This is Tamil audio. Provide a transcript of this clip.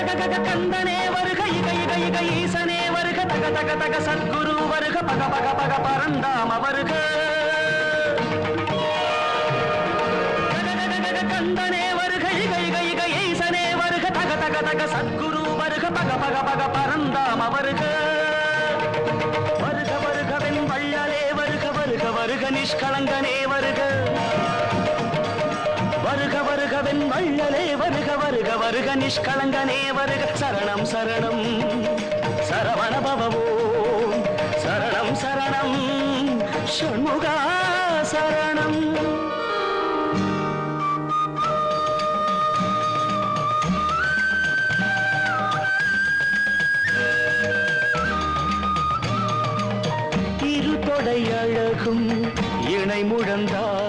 கந்தனே வருக இக இக இக ஈசனே வருக தக தக தக சத்குரு வருக பக பக பக பரந்தாம வருக கந்தனே வருக இக இக இக ஈசனே வருக தக தக தக சத்குரு வருக பக பக பக பரந்தாம வருக வருக வருகவென் வள்ளலே வருக வருக வருக நிஷ்களங்கனே வருக வருக வருகவென் வள்ளலே வருக வருக வருக நிஷ்களங்கனே வருக சரணம் சரணம் சரவண பவவோ சரணம் சரணம் ஷண்முகா சரணம் இருதொடை அழகும் இணை முழந்தாள்